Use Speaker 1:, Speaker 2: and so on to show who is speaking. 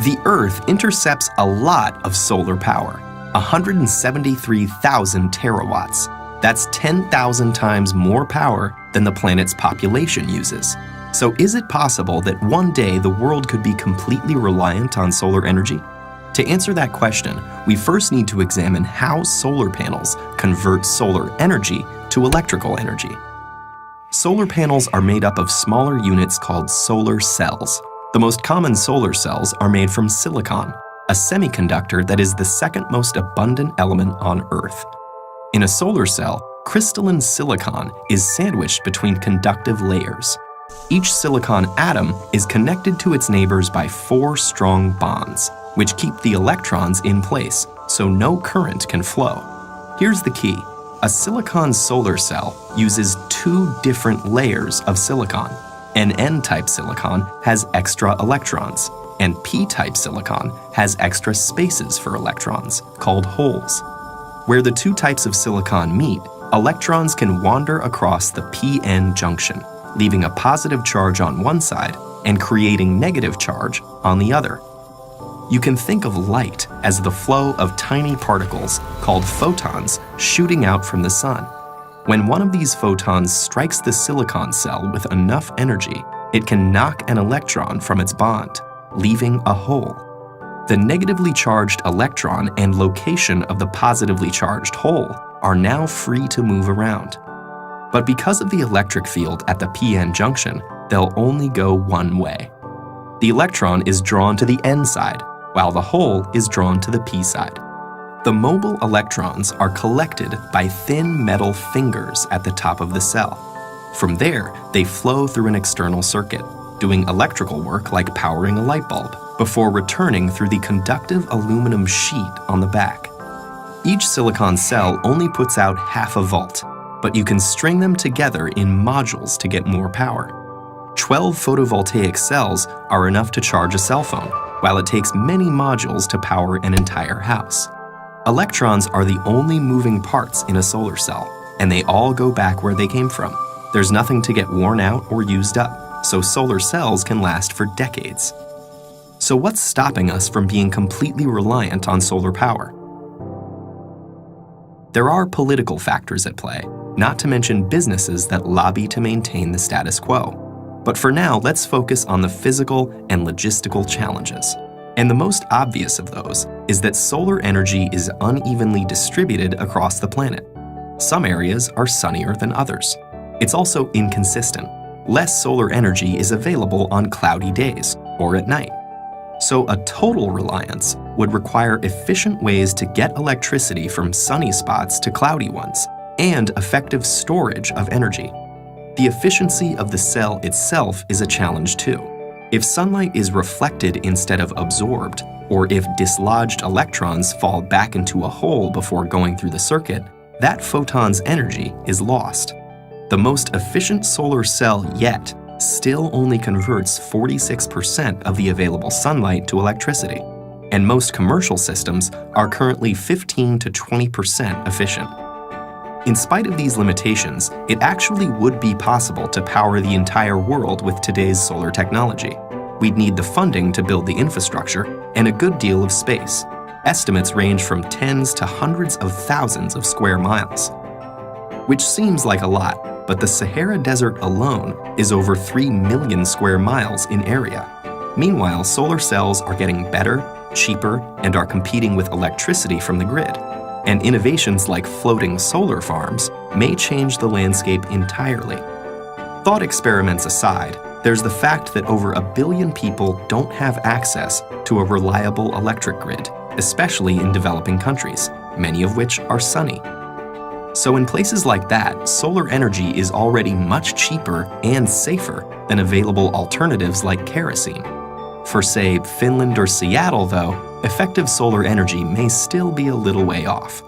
Speaker 1: The Earth intercepts a lot of solar power, 173,000 terawatts. That's 10,000 times more power than the planet's population uses. So is it possible that one day the world could be completely reliant on solar energy? To answer that question, we first need to examine how solar panels convert solar energy to electrical energy. Solar panels are made up of smaller units called solar cells. The most common solar cells are made from silicon, a semiconductor that is the second most abundant element on Earth. In a solar cell, crystalline silicon is sandwiched between conductive layers. Each silicon atom is connected to its neighbors by 4 strong bonds, which keep the electrons in place so no current can flow. Here's the key. A silicon solar cell uses 2 different layers of silicon. An N-type silicon has extra electrons, and P-type silicon has extra spaces for electrons, called holes. Where the 2 types of silicon meet, electrons can wander across the p-n junction, leaving a positive charge on one side and creating negative charge on the other. You can think of light as the flow of tiny particles called photons shooting out from the sun. When one of these photons strikes the silicon cell with enough energy, it can knock an electron from its bond, leaving a hole. The negatively charged electron and location of the positively charged hole are now free to move around. But because of the electric field at the p-n junction, they'll only go one way. The electron is drawn to the n side, while the hole is drawn to the p side. The mobile electrons are collected by thin metal fingers at the top of the cell. From there, they flow through an external circuit, doing electrical work like powering a light bulb, before returning through the conductive aluminum sheet on the back. Each silicon cell only puts out half a volt, but you can string them together in modules to get more power. 12 photovoltaic cells are enough to charge a cell phone, while it takes many modules to power an entire house. Electrons are the only moving parts in a solar cell, and they all go back where they came from. There's nothing to get worn out or used up, so solar cells can last for decades. So what's stopping us from being completely reliant on solar power? There are political factors at play, not to mention businesses that lobby to maintain the status quo. But for now, let's focus on the physical and logistical challenges. And the most obvious of those is that solar energy is unevenly distributed across the planet. Some areas are sunnier than others. It's also inconsistent. Less solar energy is available on cloudy days or at night. So a total reliance would require efficient ways to get electricity from sunny spots to cloudy ones, and effective storage of energy. The efficiency of the cell itself is a challenge too. If sunlight is reflected instead of absorbed, or if dislodged electrons fall back into a hole before going through the circuit, that photon's energy is lost. The most efficient solar cell yet still only converts 46% of the available sunlight to electricity, and most commercial systems are currently 15 to 20% efficient. In spite of these limitations, it actually would be possible to power the entire world with today's solar technology. We'd need the funding to build the infrastructure and a good deal of space. Estimates range from tens to hundreds of thousands of square miles. Which seems like a lot, but the Sahara Desert alone is over 3 million square miles in area. Meanwhile, solar cells are getting better, cheaper, and are competing with electricity from the grid. And innovations like floating solar farms may change the landscape entirely. Thought experiments aside, there's the fact that over 1 billion people don't have access to a reliable electric grid, especially in developing countries, many of which are sunny. So in places like that, solar energy is already much cheaper and safer than available alternatives like kerosene. For, say, Finland or Seattle, though, effective solar energy may still be a little way off.